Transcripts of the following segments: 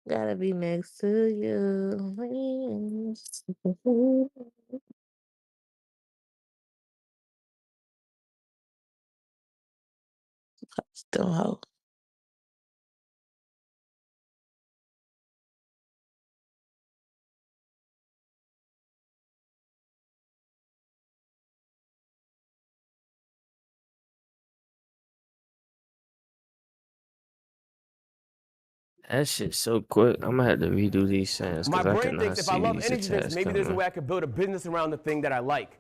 Gotta be next to you. Still hoe. That shit's so quick. I'm gonna have to redo these sentences My because I brain cannot thinks if I see love these energy drinks, attacks maybe there's a coming. way I could build a business around the thing that I like.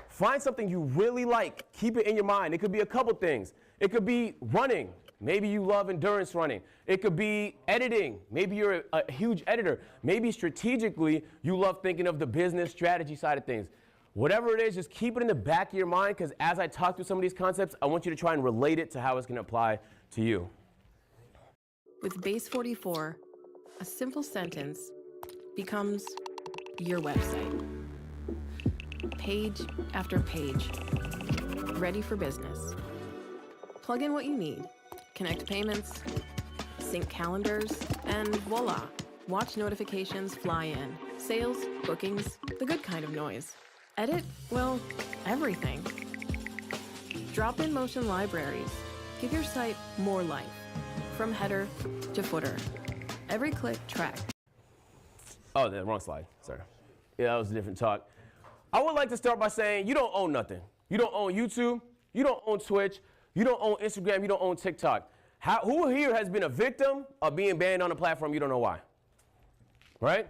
Find something you really like. Keep it in your mind. It could be a couple things. It could be running. Maybe you love endurance running. It could be editing. Maybe you're a huge editor. Maybe strategically you love thinking of the business strategy side of things. Whatever it is, just keep it in the back of your mind because as I talk through some of these concepts, I want you to try and relate it to how it's going to apply to you. With Base 44, a simple sentence becomes your website. Page after page, ready for business. Plug in what you need, connect payments, sync calendars, and voila, watch notifications fly in. Sales, bookings, the good kind of noise. Edit, well, everything. Drop in motion libraries. Give your site more life, from header to footer. Every click track. Oh, the wrong slide. Sorry. Yeah, that was a different talk. I would like to start by saying you don't own nothing. You don't own YouTube. You don't own Twitch. You don't own Instagram. You don't own TikTok. Who here has been a victim of being banned on a platform you don't know why? Right?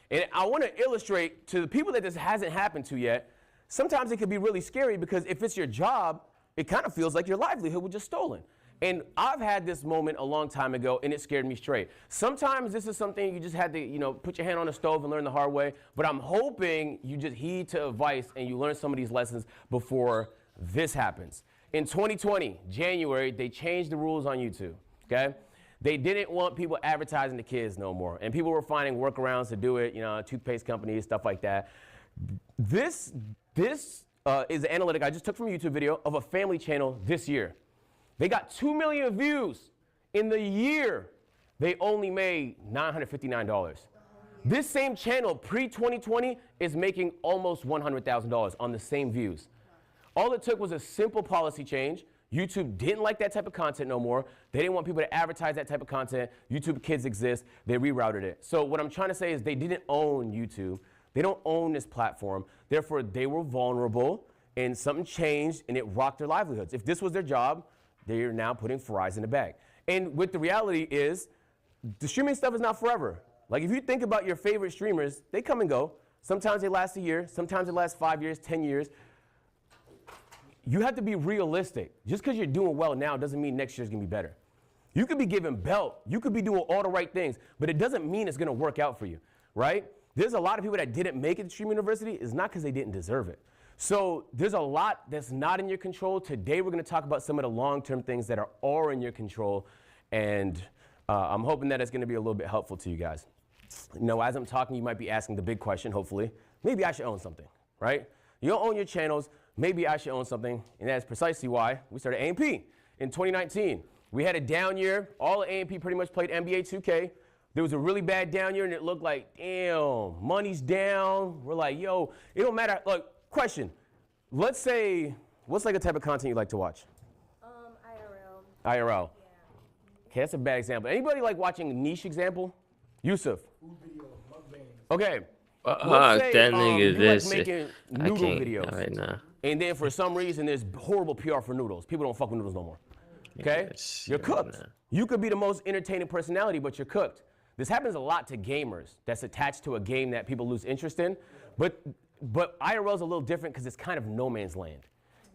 And I want to illustrate to the people that this hasn't happened to yet, sometimes it can be really scary because if it's your job, it kind of feels like your livelihood was just stolen. And I've had this moment a long time ago, and it scared me straight. Sometimes this is something you just had to, put your hand on the stove and learn the hard way. But I'm hoping you just heed to advice and you learn some of these lessons before this happens. In 2020, January, they changed the rules on YouTube, okay? They didn't want people advertising to kids no more. And people were finding workarounds to do it, toothpaste companies, stuff like that. This is an analytic I just took from a YouTube video of a family channel this year. They got 2 million views. In the year, they only made $959. This same channel, pre-2020, is making almost $100,000 on the same views. All it took was a simple policy change. YouTube didn't like that type of content no more. They didn't want people to advertise that type of content. YouTube Kids exist. They rerouted it. So what I'm trying to say is they didn't own YouTube. They don't own this platform. Therefore, they were vulnerable, and something changed, and it rocked their livelihoods. If this was their job, they are now putting fries in the bag. And what the reality is, the streaming stuff is not forever. Like if you think about your favorite streamers, they come and go. Sometimes they last a year, sometimes they last 5 years, 10 years. You have to be realistic. Just because you're doing well now doesn't mean next year's gonna be better. You could be giving belt, you could be doing all the right things, but it doesn't mean it's gonna work out for you, right? There's a lot of people that didn't make it to Stream University. It's not because they didn't deserve it. So there's a lot that's not in your control. Today we're gonna talk about some of the long-term things that are in your control, and I'm hoping that it's gonna be a little bit helpful to you guys. As I'm talking, you might be asking the big question, hopefully, maybe I should own something, right? You don't own your channels, maybe I should own something, and that's precisely why we started A&P in 2019. We had a down year. All of A&P pretty much played NBA 2K. There was a really bad down year, and it looked like, damn, money's down. We're like, yo, it don't matter. Look, question. Let's say, what's like a type of content you like to watch? IRL. IRL. Yeah. Okay, that's a bad example. Anybody like watching a niche example? Yusuf. Okay. Let's say, That nigga you this. like making I noodle can't videos. right now. And then for some reason, there's horrible PR for noodles. People don't fuck with noodles no more. Okay? Yes, You're right cooked. now. You could be the most entertaining personality, but you're cooked. This happens a lot to gamers that's attached to a game that people lose interest in. But IRL is a little different because it's kind of no man's land.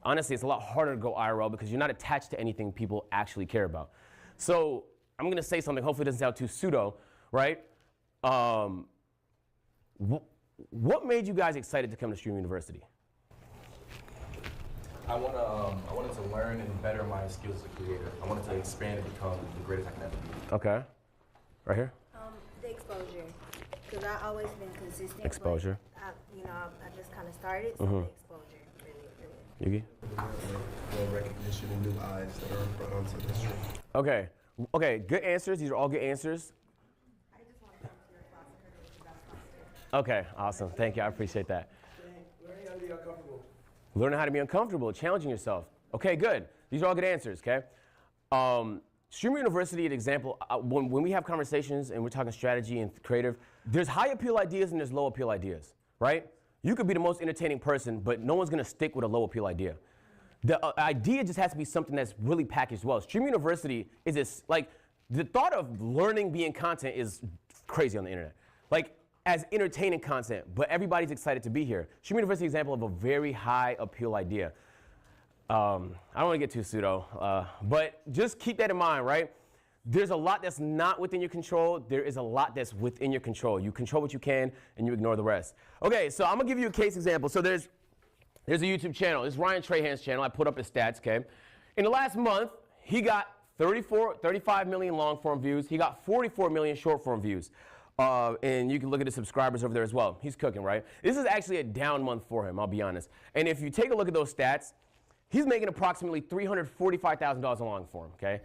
Honestly, it's a lot harder to go IRL because you're not attached to anything people actually care about. So I'm going to say something, hopefully it doesn't sound too pseudo, right? What made you guys excited to come to Stream University? I wanted to learn and better my skills as a creator. I wanted to expand and become the greatest I can ever be. Okay. Right here? The exposure. Because I've always been consistent. Exposure. But I just kind of started, so the exposure really. Yugi? More recognition and new eyes that are brought onto the stream. Okay, good answers. These are all good answers. Okay, awesome. Thank you. I appreciate that. Learning how to be uncomfortable. Learning how to be uncomfortable, challenging yourself. Okay, good. These are all good answers, okay? Streamer University, an example, when we have conversations and we're talking strategy and creative, there's high appeal ideas and there's low appeal ideas, right? You could be the most entertaining person, but no one's gonna stick with a low appeal idea. The idea just has to be something that's really packaged well. Streamer University is this, like, the thought of learning being content is crazy on the internet. Like, as entertaining content, but everybody's excited to be here. Streamer University is an example of a very high appeal idea. I don't want to get too pseudo, but just keep that in mind, right? There's a lot that's not within your control. There is a lot that's within your control. You control what you can, and you ignore the rest. Okay, so I'm gonna give you a case example. So there's a YouTube channel. This is Ryan Trahan's channel. I put up his stats, okay? In the last month, he got 35 million long form views. He got 44 million short form views. And you can look at the subscribers over there as well. He's cooking, right? This is actually a down month for him, I'll be honest. And if you take a look at those stats, he's making approximately $345,000 in long form, okay?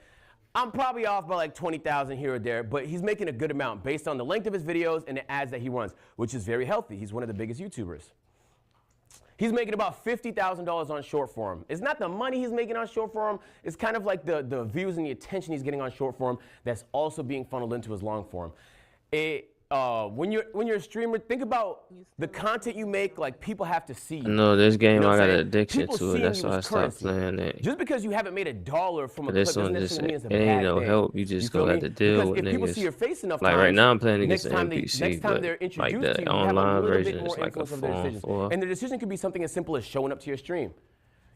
I'm probably off by like 20,000 here or there, but he's making a good amount based on the length of his videos and the ads that he runs, which is very healthy. He's one of the biggest YouTubers. He's making about $50,000 on short form. It's not the money he's making on short form. It's kind of like the views and the attention he's getting on short form that's also being funneled into his long form. When you're a streamer, think about the content you make. Like, people have to see you. No, this game, You know I what got I'm an saying? addiction People to it. seeing That's you why I is stopped currency. playing it. Just because you haven't made $1 from a clip This doesn't one just necessarily mean it's a it ain't bad no thing. help. You just feel gonna me? have to deal Because with if people see your niggas. face enough Like times, right now, I'm playing next against time an NPC, they're but introduced like to the you, you have a online little version bit more is like a influence over their decision. 4-on-4. And the decision could be something as simple as showing up to your stream.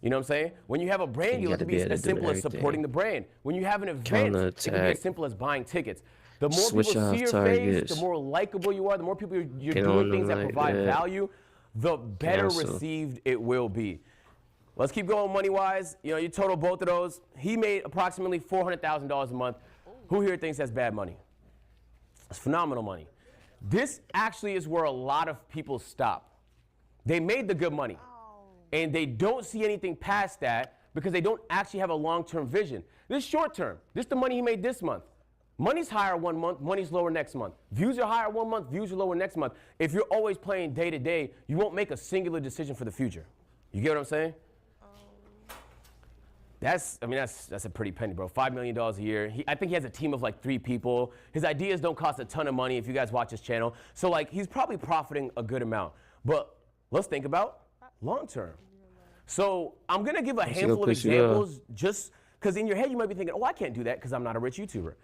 You know what I'm saying? When you have a brand You deal, it gotta could be be able to as do simple as everything. supporting the brand. When you have an event, it could be Counterattack. as simple as buying tickets. The more Switch people off see your face, targets. the more likable you are, the more people you're Get doing on things them that like provide that. value, the better Cancel. received it will be. Let's keep going money-wise. You know, you total both of those. He made approximately $400,000 a month. Who here thinks that's bad money? It's phenomenal money. This actually is where a lot of people stop. They made the good money, and they don't see anything past that because they don't actually have a long-term vision. This is short-term. This is the money he made this month. Money's higher one month, money's lower next month. Views are higher one month, views are lower next month. If you're always playing day to day, you won't make a singular decision for the future. You get what I'm saying? That's a pretty penny, bro. $5 million a year. I think he has a team of like 3 people. His ideas don't cost a ton of money if you guys watch his channel. So like, he's probably profiting a good amount. But let's think about long term. So I'm gonna give a handful of examples just because in your head you might be thinking, oh, I can't do that because I'm not a rich YouTuber.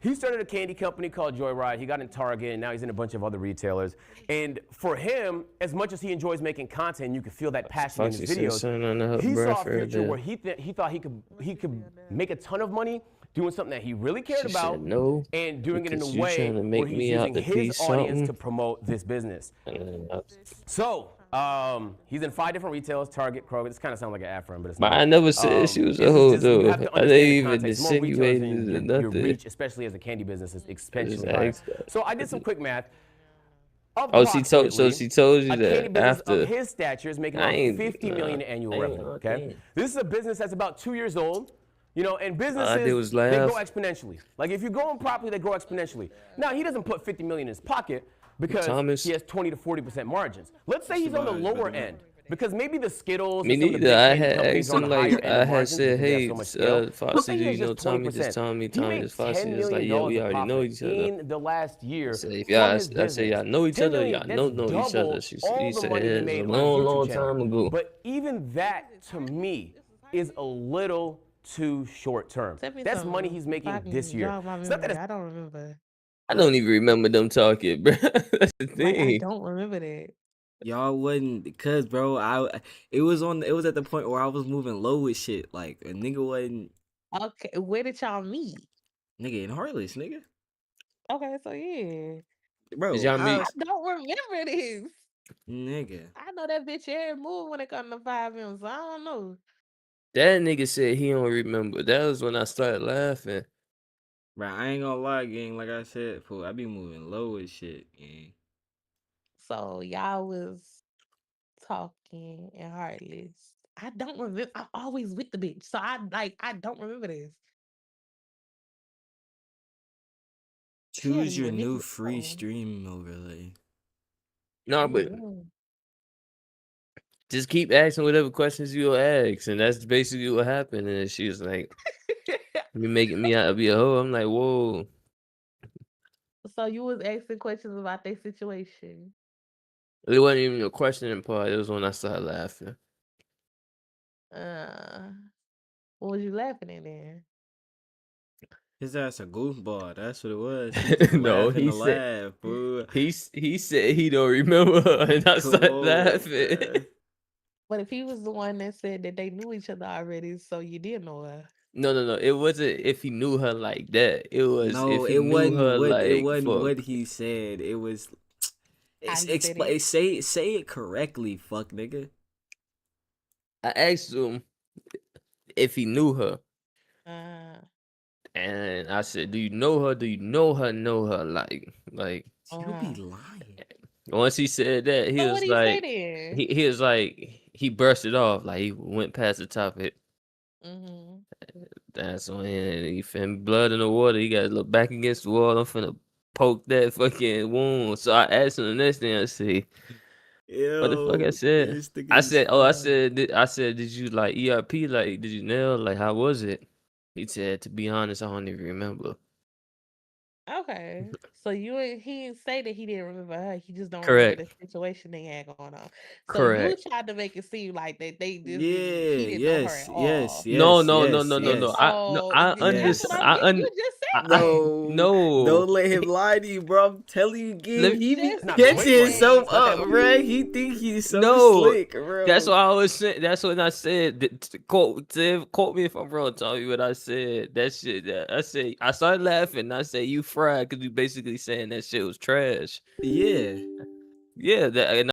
He started a candy company called Joyride. He got in Target, and now he's in a bunch of other retailers. And for him, as much as he enjoys making content, you can feel that passion in his videos. He saw a future where he thought he could make a ton of money doing something that he really cared about, no, and doing it in a because you way trying to make where he's me out using to be his audience something. to promote this business. So he's in 5 different retailers: Target, Kroger. This kind of sounds like an ad for him, but it's But not. I never said she was a This is hoe, just- you though. have to I understand didn't the even context. More retailers insinuate and nothing. your reach, especially as a candy business, is exponentially Just higher. ask that. So I did some quick math. Oh, she told you A candy that business after. of his stature is making I about ain't- 50 million in annual I ain't revenue. know Okay, that. this is a business that's about 2 years old. You know, and did businesses was they grow laugh. exponentially. Like if you're growing properly, they grow exponentially. Now he doesn't put 50 million in his pocket because Thomas. he has 20 to 40% margins. Let's say he's on the lower end because maybe the Skittles. Me and some of the neither. big I candy had companies asked are on him the higher like end I of had margins said, because they have hey, so much scale. Let's Foxy, say do he you know has just Tommy? 20%. Just Tommy. He Tommy made is Foxy. $10 It's like, million yeah, we of already know profit each other. in the last year. So if from y'all, his I say y'all business. know each 10 other, million, y'all know that's each other. double He all the said money he it's made a on his long, YouTube long channel. time ago. But even that, to me, is a little too short term. That's money he's making this year. It's not that it's I don't remember. I don't even remember them talking, bro. That's the Like, I thing. don't remember that. Y'all wouldn't, because bro, it was at the point where I was moving low with shit. Like a nigga wasn't Okay, where did y'all meet? nigga in Heartless, nigga. Okay, so yeah. Bro, Did y'all how meet? I don't remember this. nigga. I know that bitch every move when it comes to 5M, so I don't know. That nigga said he don't remember. That was when I started laughing. Bro, I ain't gonna lie, gang. Like I said, fool, I be moving low with shit, gang. So y'all was talking and Heartless. I don't remember. I'm always with the bitch, so I don't remember this. She had Choose a your new unique free phone. stream overlay. No, but Mhm. just keep asking whatever questions you'll ask, and that's basically what happened. And she was like, "You making me out to be a hoe." I'm like, "Whoa." So you was asking questions about their situation. It wasn't even a questioning part. It was when I started laughing. Uh, what was you laughing at then? His ass a goofball. That's what it was. He just No, laughing he to said laugh, boo. he said he don't remember her, and I Come started on, laughing. bruh. But if he was the one that said that they knew each other already, so you did know her. No. It wasn't if he knew her like that. It was No, if he it knew wasn't her what it like wasn't for what he said. It was How he said it. say it correctly, fuck nigga. I asked him if he knew her. Uh, And I said, "Do you know her? Do you know her? Know her?" Like You be uh. lying. once he said that, he So what was did he say like, then? he was like, he brushed it off, like he went past the topic. Mm-hmm. That's when he finna blood in the water. He got to look back against the wall. I'm finna poke that fucking wound. So I asked him the next thing. I say, "What the fuck?" I Yo, said. this nigga I is said, "Oh, funny. I said, did you like ERP? Like, did you nail? Like, how was it?" He said, "To be honest, I don't even remember." Okay. So he didn't say that he didn't remember her. He just don't remember Correct. the situation they had going on. So you Correct. tried to make it seem like that they just didn't. He Yeah, didn't know her yes, at yes, all. No, yes, no, no, yes, no, no, And no. yes. so I that's what understand. I'm getting. You just said that. No, No. don't let him lie to you, bro. I'm telling you Let again, me, You he be just Not the said weight catching room. himself Let that. that up, move. bro. He think he's so no. slick, That's bro. what I was saying. That's what I said. Quote me if I'm wrong. Tell me what I said. That shit. I said. I started laughing. And I said you fried because you basically saying that shit was trash. Yeah. Yeah. That. And